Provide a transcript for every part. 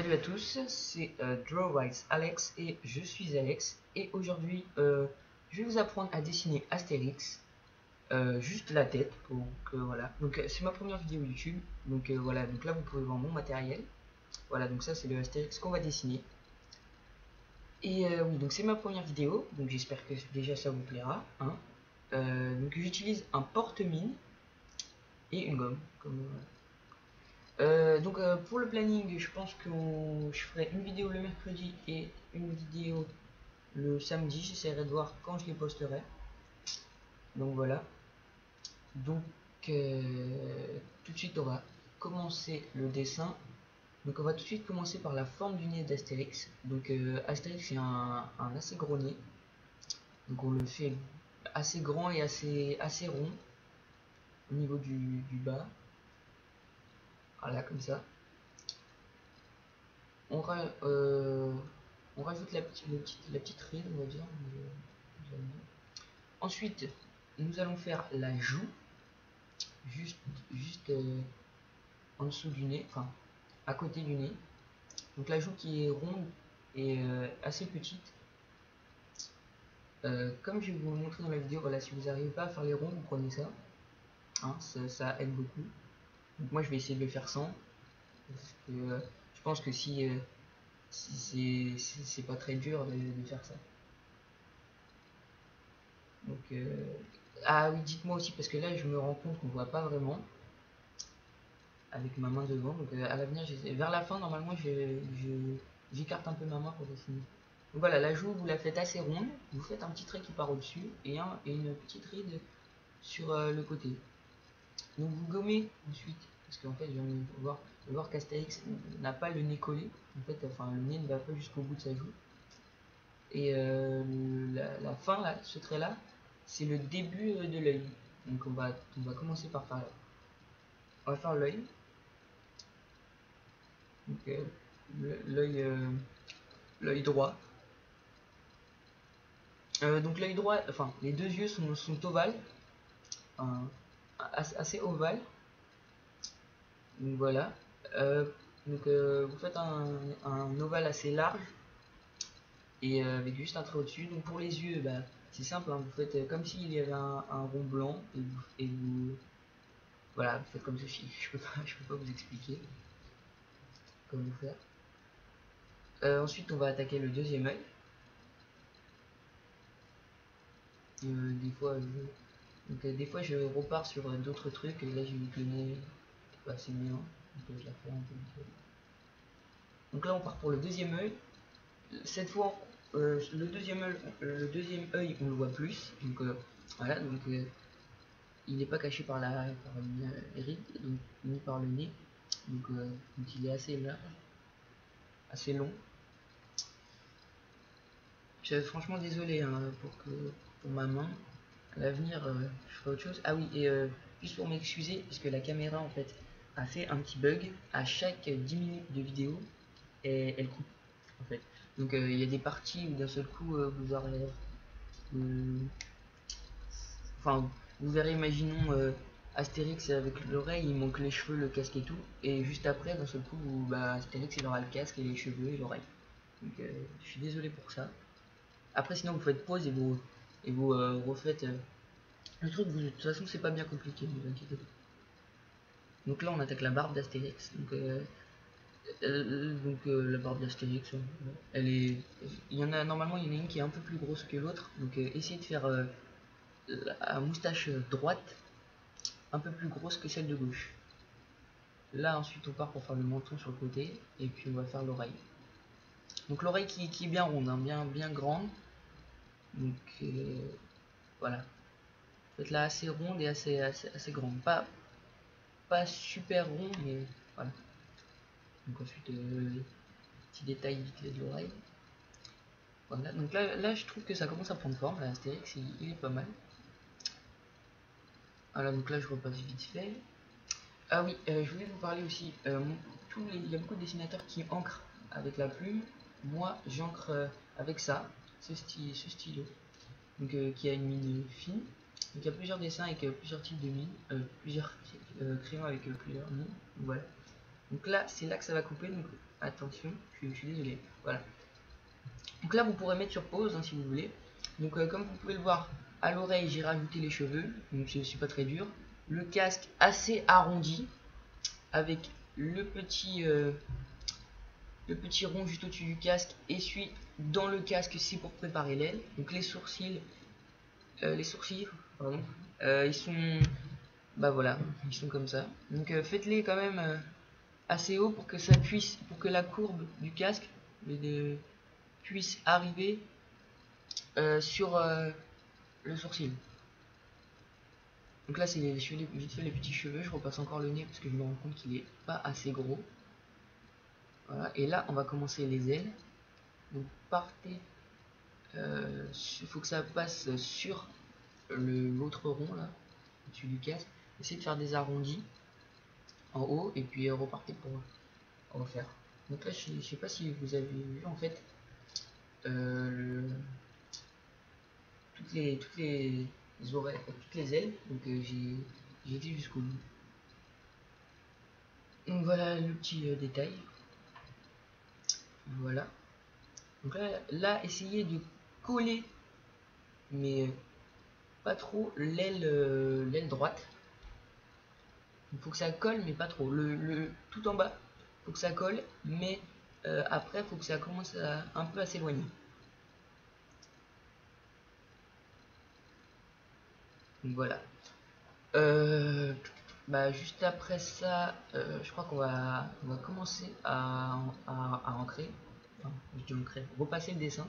Salut à tous, c'est Drawwise Alex et je suis Alex et aujourd'hui je vais vous apprendre à dessiner Astérix, juste la tête, donc voilà. Donc c'est ma première vidéo YouTube, donc voilà, donc là vous pouvez voir mon matériel. Voilà, donc ça c'est le Astérix qu'on va dessiner. Et oui, donc c'est ma première vidéo, donc j'espère que déjà ça vous plaira, hein. Donc j'utilise un porte-mine et une gomme, comme pour le planning, je pense que je ferai une vidéo le mercredi et une vidéo le samedi. J'essaierai de voir quand je les posterai. Donc voilà. Donc tout de suite on va commencer le dessin. Donc on va tout de suite commencer par la forme du nez d'Astérix. Donc Astérix c'est un assez gros nez. Donc on le fait assez grand et assez rond au niveau du bas. Voilà, comme ça. On, on rajoute la petite ride, on va dire. Ensuite, nous allons faire la joue, juste en dessous du nez, enfin à côté du nez. Donc la joue qui est ronde et assez petite. Comme je vais vous le montrer dans la vidéo, voilà, si vous n'arrivez pas à faire les ronds, vous prenez ça. Hein, ça aide beaucoup. Donc moi je vais essayer de le faire sans. Parce que je pense que si c'est pas très dur de faire ça. Donc, ah oui, dites-moi aussi, parce que là je me rends compte qu'on voit pas vraiment avec ma main devant. Donc à l'avenir, vers la fin, normalement, j'écarte un peu ma main pour dessiner. Donc voilà, la joue, vous la faites assez ronde. Vous faites un petit trait qui part au-dessus et une petite ride sur le côté. Donc vous gommez ensuite, parce qu'en fait, je viens de voir qu'Astérix n'a pas le nez collé. En fait, enfin, le nez ne va pas jusqu'au bout de sa joue. Et la fin, là, ce trait-là, c'est le début de l'œil. Donc on va commencer par faire, on va faire l'œil. Donc l'œil droit. Donc l'œil droit, enfin les deux yeux sont ovales, assez ovales. Donc voilà. Vous faites un ovale assez large et avec juste un trait au-dessus. Donc pour les yeux, bah, c'est simple, hein, vous faites comme s'il y avait un rond blanc et vous voilà, vous faites comme ceci. Je peux pas vous expliquer comment faire. Ensuite, on va attaquer le deuxième œil. Des fois, je repars sur d'autres trucs. Et là, j'ai vu que le nez pas assez bien. Donc, je la fais un peu vite. Donc là, on part pour le deuxième œil. Cette fois, le deuxième œil, on le voit plus. Donc voilà, donc il n'est pas caché par une ride, donc ni par le nez. Donc il est assez large, assez long. Je suis franchement désolé hein, pour ma main. À l'avenir, je ferai autre chose. Ah oui, et juste pour m'excuser, puisque la caméra en fait a fait un petit bug à chaque 10 minutes de vidéo et elle coupe en fait. Donc il y a des parties où d'un seul coup vous aurez, enfin vous verrez, imaginons Astérix avec l'oreille, il manque les cheveux, le casque et tout, et juste après d'un seul coup Astérix il aura le casque et les cheveux et l'oreille. Donc je suis désolé pour ça. Après sinon vous faites pause et vous refaites le truc. De toute façon c'est pas bien compliqué, ne vous inquiétez pas. Donc là on attaque la barbe d'Astérix. La barbe d'Astérix, elle est, normalement il y en a une qui est un peu plus grosse que l'autre. Donc essayez de faire la moustache droite un peu plus grosse que celle de gauche. Là ensuite on part pour faire le menton sur le côté et puis on va faire l'oreille. Donc l'oreille qui est bien ronde, hein, bien grande. Donc voilà. Faites-la assez ronde et assez grande. Pas super rond, mais voilà. Donc ensuite, petit détail vite fait de l'oreille. Voilà, donc là je trouve que ça commence à prendre forme. Là, Astérix il est pas mal. Voilà, donc là je repasse vite fait. Ah oui, je voulais vous parler aussi. Il y a beaucoup de dessinateurs qui encrent avec la plume. Moi j'encre avec ça, ce stylo. Donc qui a une mine fine. Donc il y a plusieurs dessins avec plusieurs types de mines, plusieurs crayons avec plusieurs mines. Voilà. Donc là c'est là que ça va couper. Donc Attention, je suis désolé. Voilà. Donc là, vous pourrez mettre sur pause hein, si vous voulez. Donc comme vous pouvez le voir, à l'oreille, j'ai rajouté les cheveux. Donc c'est pas très dur. Le casque assez arrondi avec le petit rond juste au-dessus du casque. Essuie dans le casque, c'est pour préparer l'aile. Donc les sourcils, pardon, ils sont, bah voilà, ils sont comme ça. Donc faites-les quand même assez haut pour que ça puisse, pour que la courbe du casque puisse arriver sur le sourcil. Donc là c'est vite fait les petits cheveux, je repasse encore le nez parce que je me rends compte qu'il est pas assez gros. Voilà, et là on va commencer les ailes. Donc partez, il faut que ça passe sur l'autre rond là, au-dessus du casque. Essayez de faire des arrondis en haut et puis repartez pour refaire. Donc là je sais pas si vous avez vu en fait toutes les oreilles, toutes les ailes. Donc j'ai été jusqu'au bout. Donc voilà le petit détail. Voilà. Donc là essayez de coller, mais pas trop l'aile droite. Il faut que ça colle, mais pas trop. Tout en bas, faut que ça colle, mais après, faut que ça commence un peu à s'éloigner. Donc voilà. Bah, juste après ça, je crois on va commencer à ancrer. Enfin, je dis ancrer, repasser le dessin.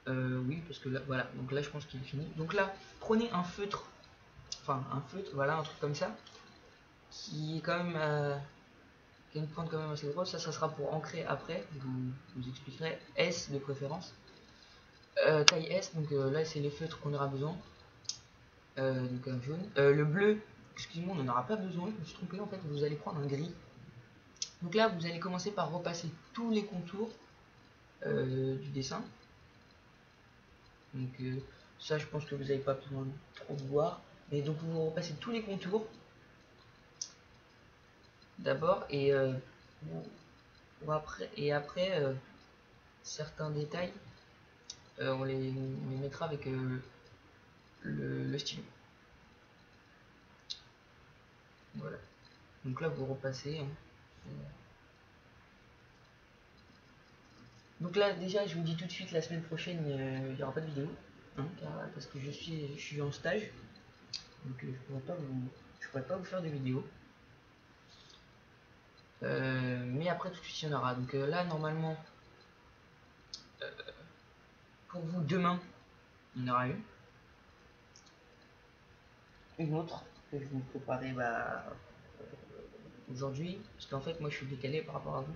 Oui, parce que là, voilà. Donc là, je pense qu'il est fini. Donc là, prenez un feutre. Enfin, un feutre, voilà, un truc comme ça. Qui est quand même qui a une pointe quand même assez grosse. Ça sera pour ancrer après. Je vous expliquerai. S de préférence. Taille S. Donc là, c'est les feutres qu'on aura besoin. Donc un jaune. Le bleu, excusez-moi, on n'en aura pas besoin. Je me suis trompé en fait. Vous allez prendre un gris. Donc là, vous allez commencer par repasser tous les contours du dessin. Donc ça, je pense que vous n'avez pas besoin de trop voir. Mais donc vous repassez tous les contours d'abord et après certains détails on les mettra avec le stylo. Voilà. Donc là vous repassez. Hein. Donc là déjà je vous dis tout de suite, la semaine prochaine il n'y aura pas de vidéo. Hein, parce que je suis en stage. Donc je pourrais pas vous faire de vidéo. Mais après tout de suite il y en aura. Donc là normalement pour vous demain il y en aura une autre que je vous préparer aujourd'hui, parce qu'en fait moi je suis décalé par rapport à vous.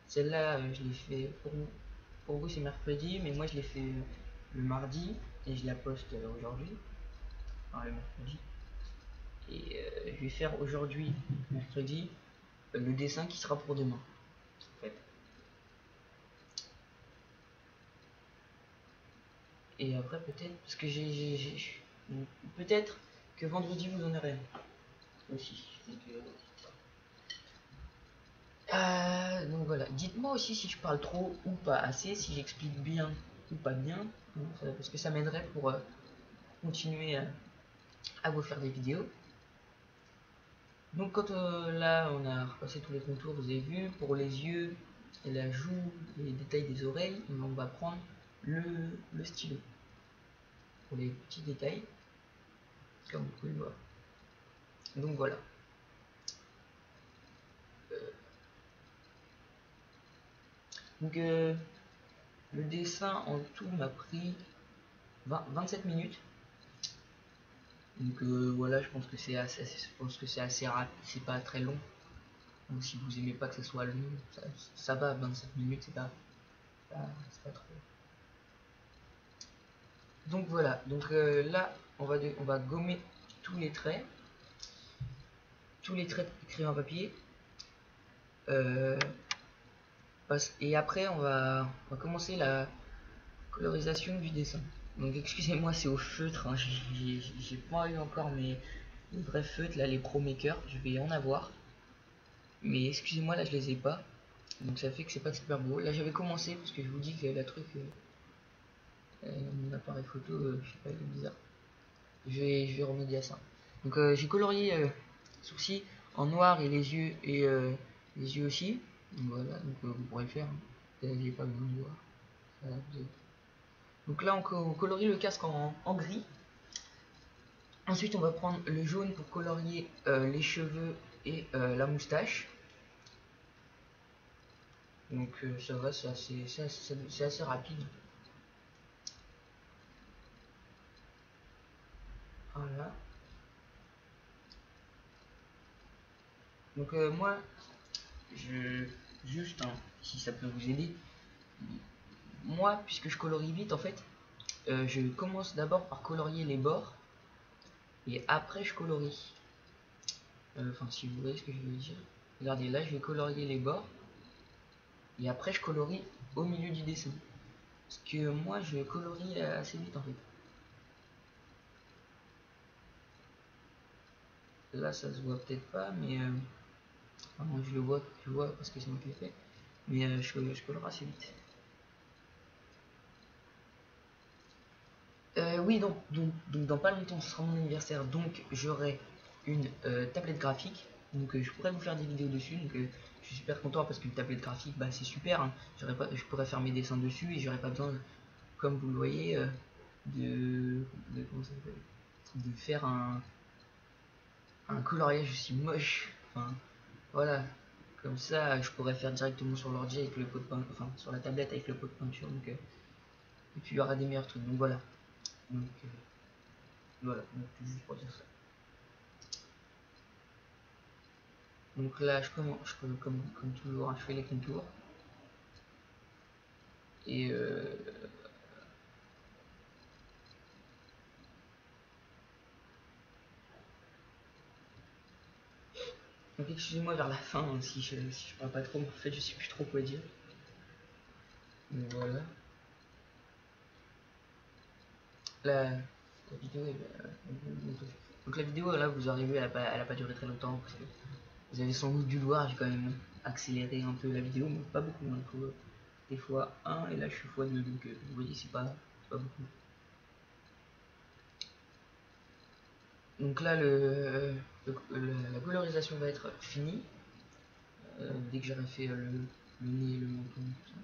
Celle-là je l'ai fait pour vous c'est mercredi, mais moi je l'ai fait le mardi et je la poste aujourd'hui, enfin le mercredi. Et je vais faire aujourd'hui, mercredi, le dessin qui sera pour demain. En fait. Et après peut-être, parce que peut-être que vendredi vous en aurez un aussi. Donc voilà, dites-moi aussi si je parle trop ou pas assez, si j'explique bien ou pas bien, hein, parce que ça m'aiderait pour continuer à vous faire des vidéos. Donc quand là on a repassé tous les contours, vous avez vu, pour les yeux, et la joue, les détails des oreilles, on va prendre le stylo pour les petits détails, comme vous pouvez le voir. Donc voilà. Donc le dessin en tout m'a pris 27 minutes. Donc voilà, je pense que c'est assez rapide, c'est pas très long. Donc si vous aimez pas que ce soit long, ça va, 27 minutes, c'est pas trop. Donc voilà, donc là on va gommer tous les traits de crayon à papier. Et après on va commencer la colorisation du dessin. Donc excusez-moi, c'est au feutre, hein. J'ai pas eu encore mes vrais feutres là, les Pro Maker, je vais en avoir. Mais excusez-moi, là je les ai pas. Donc ça fait que c'est pas super beau. Là j'avais commencé parce que je vous dis que la truc, mon appareil photo, je sais pas, il est bizarre. Je vais remédier à ça. Donc j'ai colorié sourcils en noir et les yeux aussi. Donc voilà, donc vous pourrez le faire. Hein. Vous n'avez pas besoin de voir. Donc là on colorie le casque en gris. Ensuite on va prendre le jaune pour colorier les cheveux et la moustache. Donc ça va, c'est assez rapide. Voilà. Donc moi, juste, hein, si ça peut vous aider, moi, puisque je colorie vite, en fait, je commence d'abord par colorier les bords, et après je colorie. Enfin, si vous voyez ce que je veux dire. Regardez, là, je vais colorier les bords, et après je colorie au milieu du dessin. Parce que moi, je colorie assez vite, en fait. Là, ça se voit peut-être pas, mais... enfin, moi, je vois parce que c'est moi qui l'ai fait. Mais je colore assez vite. Oui, donc dans pas longtemps, ce sera mon anniversaire, donc j'aurai une tablette graphique. Donc je pourrais vous faire des vidéos dessus. Donc je suis super content parce qu'une tablette graphique, bah, c'est super. Hein. Je pourrais faire mes dessins dessus et j'aurais pas besoin, comme vous le voyez, comment ça s'appelle, de faire un coloriage aussi moche. Enfin, voilà. Comme ça, je pourrais faire directement sur l'ordi avec le pot de peinture, enfin sur la tablette avec le pot de peinture. Donc, et puis il y aura des meilleurs trucs. Donc voilà. Donc voilà, donc juste pour dire ça. Donc là, je commence, comme toujours, je fais les contours. Et donc excusez-moi vers la fin hein, si je parle pas trop, mais en fait je sais plus trop quoi dire. Donc voilà. La vidéo donc la vidéo là vous arrivez, elle a pas duré très longtemps parce que vous avez sans doute dû le voir, j'ai quand même accéléré un peu la vidéo, mais pas beaucoup, hein, il faut des fois 1 et là je suis x2, donc vous voyez c'est pas beaucoup. Donc là la colorisation va être finie. Dès que j'aurai fait le nez et le menton, tout ça.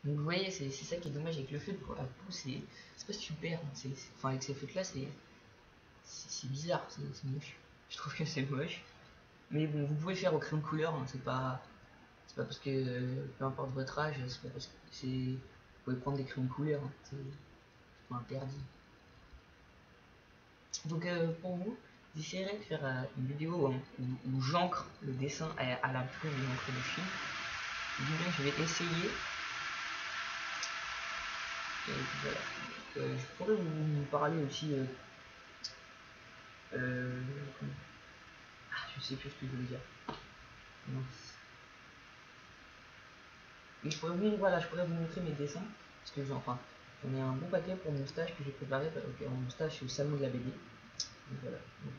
Donc vous voyez, c'est ça qui est dommage avec le feu pour la peau, c'est pas super. Hein. Enfin, avec ces feutres là, c'est bizarre, c'est moche. Je trouve que c'est moche. Mais bon, vous pouvez faire au crayon de couleur, hein. C'est pas parce que, peu importe votre âge, c'est pas parce que c'est. Vous pouvez prendre des crayons de couleur, hein. C'est pas interdit. Donc pour vous, j'essaierai de faire une vidéo hein, où j'encre le dessin à la plume de l'encre de Chine. Du moins, je vais essayer. Et voilà. Je pourrais vous parler aussi. Euh, je sais plus ce que je voulais dire. Non. Mais voilà, je pourrais vous montrer mes dessins. Parce que enfin, j'en ai un bon paquet pour mon stage que j'ai préparé. Mon stage c'est au salon de la BD. Donc voilà. Donc,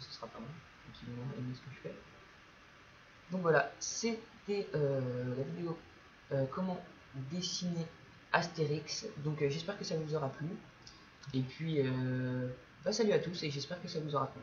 ce sera pas mal. Donc ils vont aimer ce que je fais. Donc voilà, c'était la vidéo comment dessiner Astérix. Donc j'espère que ça vous aura plu. Et puis, bah, salut à tous et j'espère que ça vous aura plu.